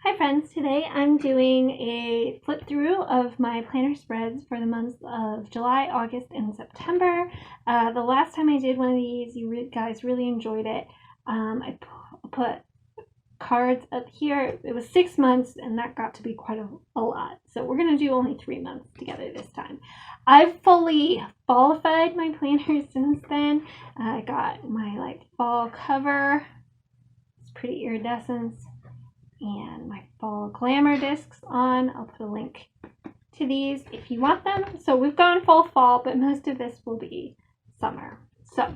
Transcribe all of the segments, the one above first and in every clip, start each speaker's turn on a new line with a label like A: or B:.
A: Hi friends, today I'm doing a flip through of my planner spreads for the months of July, August, and September. The last time I did one of these, you guys really enjoyed it. I put cards up here. It was 6 months and that got to be quite a lot. So we're going to do only 3 months together this time. I've fully fallified my planners since then. I got my fall cover. It's pretty iridescence. And my fall Glamour discs on. I'll put a link to these if you want them. So we've gone full fall, but most of this will be summer. So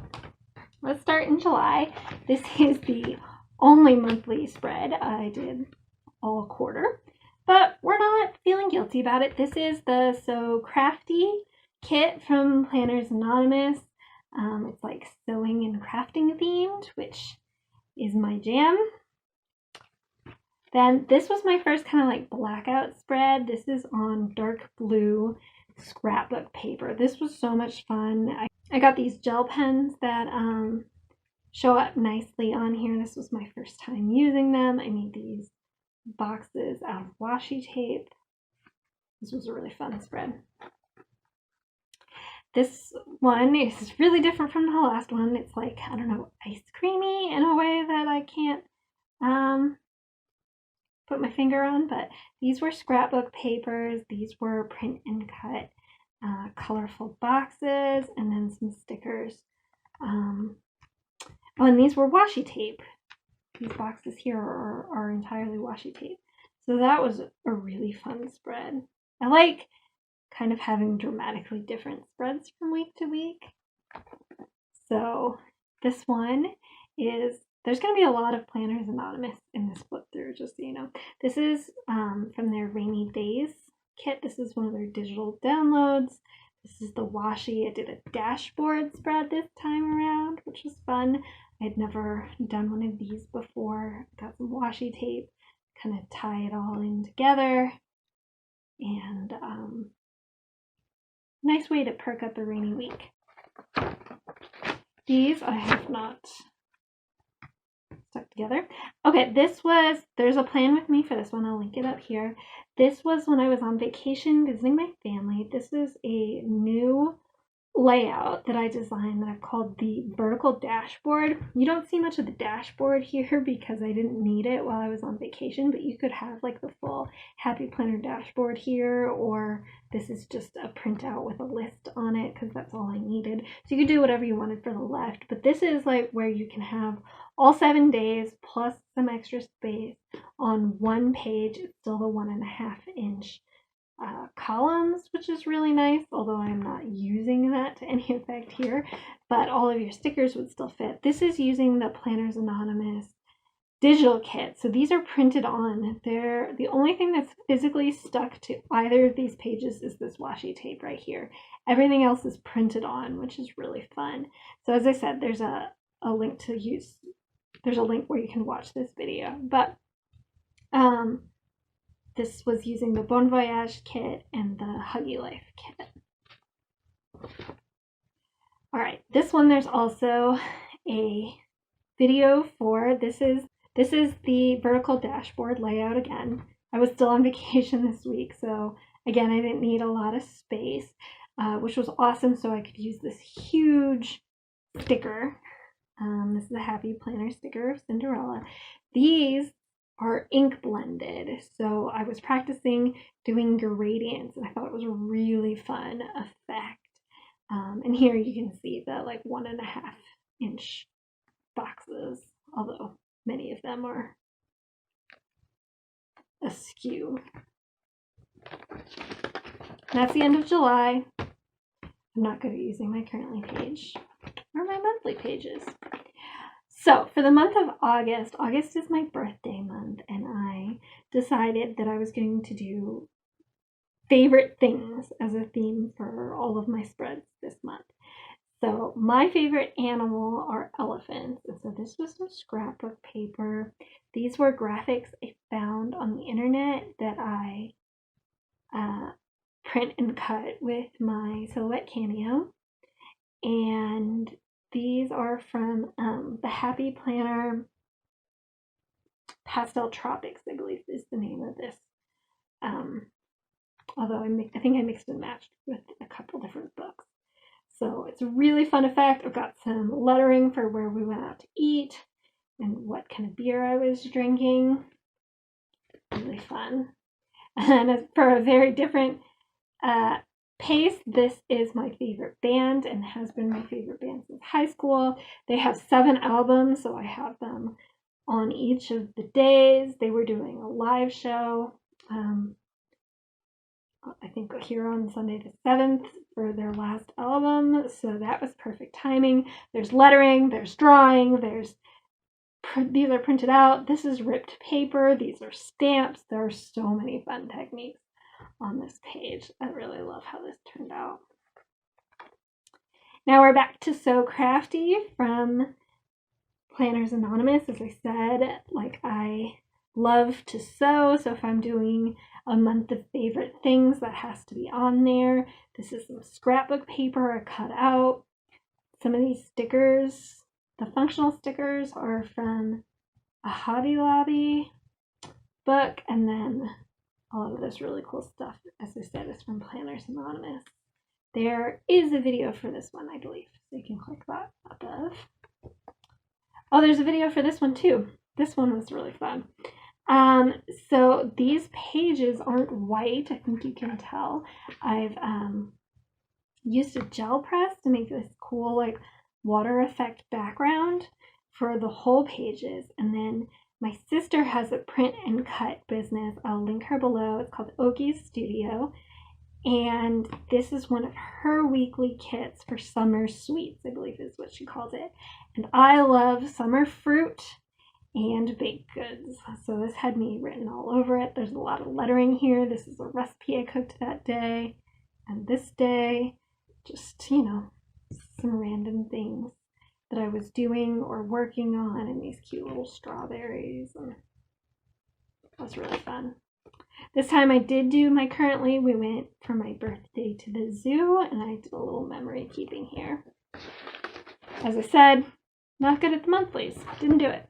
A: let's start in July. This is the only monthly spread. I did all quarter, but we're not feeling guilty about it. This is the So Crafty kit from Planners Anonymous. It's like sewing and crafting themed, which is my jam. Then this was my first kind of blackout spread. This is on dark blue scrapbook paper. This was so much fun. I got these gel pens that show up nicely on here. This was my first time using them. I made these boxes out of washi tape. This was a really fun spread. This one is really different from the last one. It's like, I don't know, ice creamy in a way that I can't put my finger on, but these were scrapbook papers. These were print and cut colorful boxes, and then some stickers. Oh, and these were washi tape. These boxes here are entirely washi tape. So that was a really fun spread. I like kind of having dramatically different spreads from week to week. So this one is, there's going to be a lot of Planners Anonymous in this flip through, just so you know. This is from their Rainy Days kit. This is one of their digital downloads. This is the washi. I did a dashboard spread this time around, which was fun. I had never done one of these before. Got some washi tape, kind of tie it all in together. And nice way to perk up a rainy week. These I have not stuck together. Okay, there's a plan with me for this one. I'll link it up here. This was when I was on vacation visiting my family. This is a new layout that I designed that I've called the vertical dashboard. You don't see much of the dashboard here because I didn't need it while I was on vacation, but you could have like the full Happy Planner dashboard here, or this is just a printout with a list on it because that's all I needed. So you could do whatever you wanted for the left, but this is like where you can have all 7 days plus some extra space on one page. It's still the 1.5 inch columns, which is really nice, although I'm not using that to any effect here, but all of your stickers would still fit. This is using the Planners Anonymous digital kit, so these are printed on. The only thing that's physically stuck to either of these pages is this washi tape right here. Everything else is printed on, which is really fun. So as I said, there's a link to use. There's a link where you can watch this video, but this was using the Bon Voyage kit and the Huggy Life kit. All right, this one there's also a video for. This is the vertical dashboard layout again. I was still on vacation this week, so again, I didn't need a lot of space, which was awesome, so I could use this huge sticker. This is a Happy Planner sticker of Cinderella. These are ink blended, so I was practicing doing gradients and I thought it was a really fun effect. And here you can see the 1.5 inch boxes, although many of them are askew. That's the end of July. I'm not good at using my currently page or my monthly pages. So for the month of August, August is my birthday month, and I decided that I was going to do favorite things as a theme for all of my spreads this month. So my favorite animal are elephants, and so this was some scrapbook paper. These were graphics I found on the internet that I print and cut with my Silhouette Cameo, and these are from the Happy Planner Pastel Tropics, I believe is the name of this. Although I think I mixed and matched with a couple different books. So it's a really fun effect. I've got some lettering for where we went out to eat and what kind of beer I was drinking. Really fun. And for a very different pace, this is my favorite band and has been my favorite band since high school. They have 7 albums, so I have them on each of the days. They were doing a live show, I think here on Sunday the 7th for their last album, so that was perfect timing. There's lettering, there's drawing, these are printed out, this is ripped paper, these are stamps. There are so many fun techniques on this page. I really love how this turned out. Now we're back to So Crafty from Planners Anonymous. As I said, like, I love to sew, so if I'm doing a month of favorite things, that has to be on there. This is some scrapbook paper I cut out. Some of these stickers, the functional stickers, are from a Hobby Lobby book, and then a lot of this really cool stuff, as I said, is from Planners Anonymous. There is a video for this one, I believe, so you can click that above. Oh, there's a video for this one too. This one was really fun. So these pages aren't white, I think you can tell. I've used a gel press to make this cool like water effect background for the whole pages, and then my sister has a print and cut business. I'll link her below. It's called Oki's Studio, and this is one of her weekly kits for summer sweets, I believe is what she calls it. And I love summer fruit and baked goods, so this had me written all over it. There's a lot of lettering here. This is a recipe I cooked that day and this day, just, you know, some random things that I was doing or working on, and these cute little strawberries, and that was really fun. This time I did do my currently. We went for my birthday to the zoo, and I did a little memory keeping here. As I said, not good at the monthlies. Didn't do it.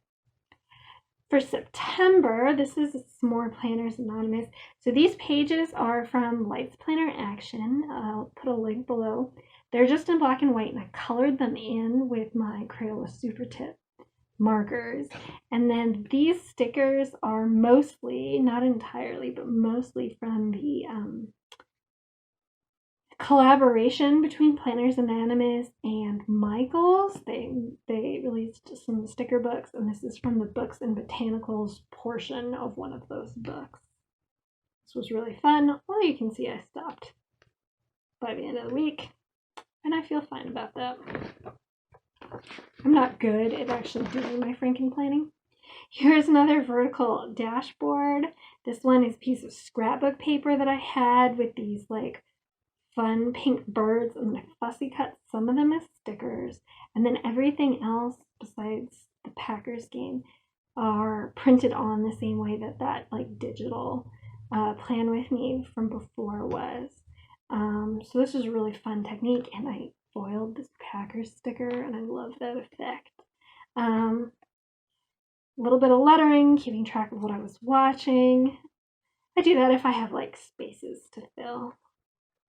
A: For September, this is some more Planners Anonymous. So these pages are from Lights Planner Action. I'll put a link below. They're just in black and white, and I colored them in with my Crayola Super Tip markers. And then these stickers are mostly, not entirely, but mostly from the collaboration between Planners Anonymous and Michaels. They released some sticker books, and this is from the Books and Botanicals portion of one of those books. This was really fun. Well, you can see I stopped by the end of the week, and I feel fine about that. I'm not good at actually doing my Franken planning. Here's another vertical dashboard. This one is a piece of scrapbook paper that I had with these like fun pink birds, and then I fussy cut some of them as stickers, and then everything else besides the Packers game are printed on the same way that like digital Plan With Me from before was. So this is a really fun technique, and I foiled this Packers sticker, and I love that effect. A little bit of lettering, keeping track of what I was watching. I do that if I have like spaces to fill.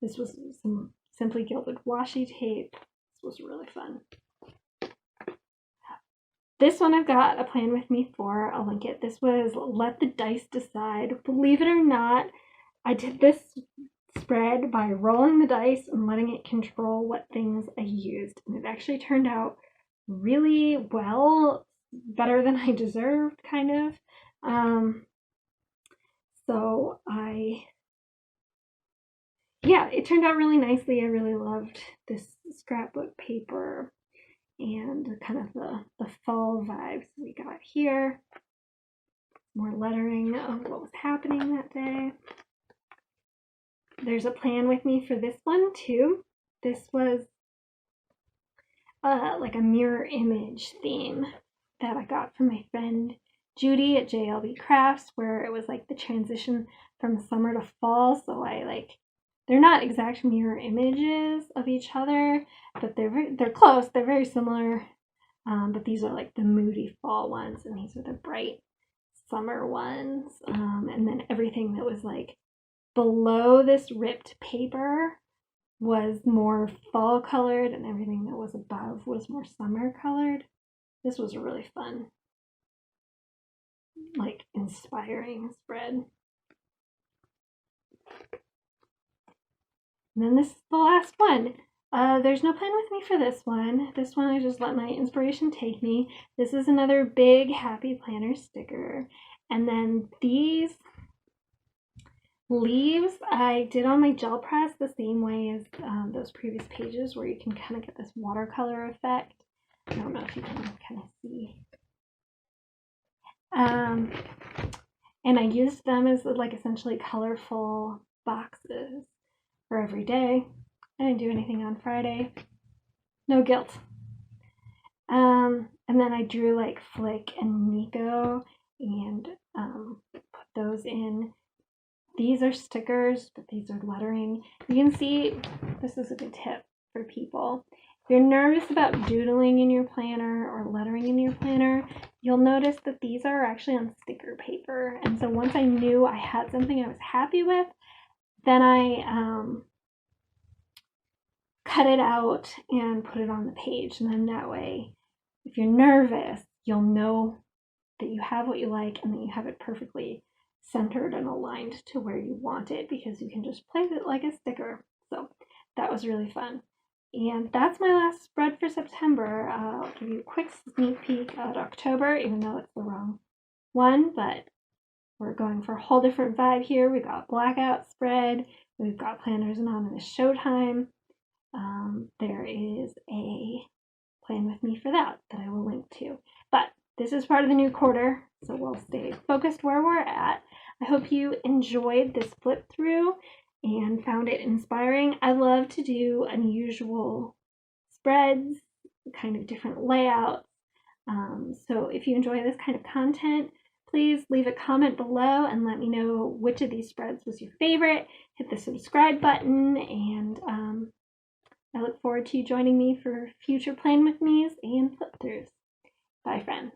A: This was some Simply Gilded washi tape. This was really fun. This one I've got a plan with me for. I'll link it. This was Let the Dice Decide. Believe it or not, I did this spread by rolling the dice and letting it control what things I used. And it actually turned out really well, better than I deserved, kind of. Yeah, it turned out really nicely. I really loved this scrapbook paper and kind of the fall vibes we got here. More lettering of what was happening that day. There's a plan with me for this one too. This was like a mirror image theme that I got from my friend Judy at JLBCrafts, where it was like the transition from summer to fall. So they're not exact mirror images of each other, but they're close. They're very similar, but these are like the moody fall ones, and these are the bright summer ones, and then everything that was like below this ripped paper was more fall colored, and everything that was above was more summer colored. This was a really fun, like, inspiring spread. And then this is the last one. There's no plan with me for this one. This one I just let my inspiration take me. This is another big happy planner sticker. And then these leaves I did on my gel press the same way as those previous pages, where you can kind of get this watercolor effect. I don't know if you can kind of see. And I used them as like essentially colorful boxes for every day. I didn't do anything on Friday. No guilt. And then I drew like Flick and Nico and put those in. These are stickers, but these are lettering. You can see, this is a good tip for people. If you're nervous about doodling in your planner or lettering in your planner, you'll notice that these are actually on sticker paper. And so once I knew I had something I was happy with, then I cut it out and put it on the page. And then that way, if you're nervous, you'll know that you have what you like and that you have it perfectly centered and aligned to where you want it, because you can just place it like a sticker. So that was really fun. And that's my last spread for September. I'll give you a quick sneak peek at October, even though it's the wrong one, but we're going for a whole different vibe here. We've got blackout spread, we've got Planners Anonymous Showtime. There is a plan with me for that I will link to. But this is part of the new quarter, so we'll stay focused where we're at. I hope you enjoyed this flip through and found it inspiring. I love to do unusual spreads, kind of different layouts. So if you enjoy this kind of content, please leave a comment below and let me know which of these spreads was your favorite. Hit the subscribe button, and I look forward to you joining me for future Plan With Me's and flip throughs. Bye, friends.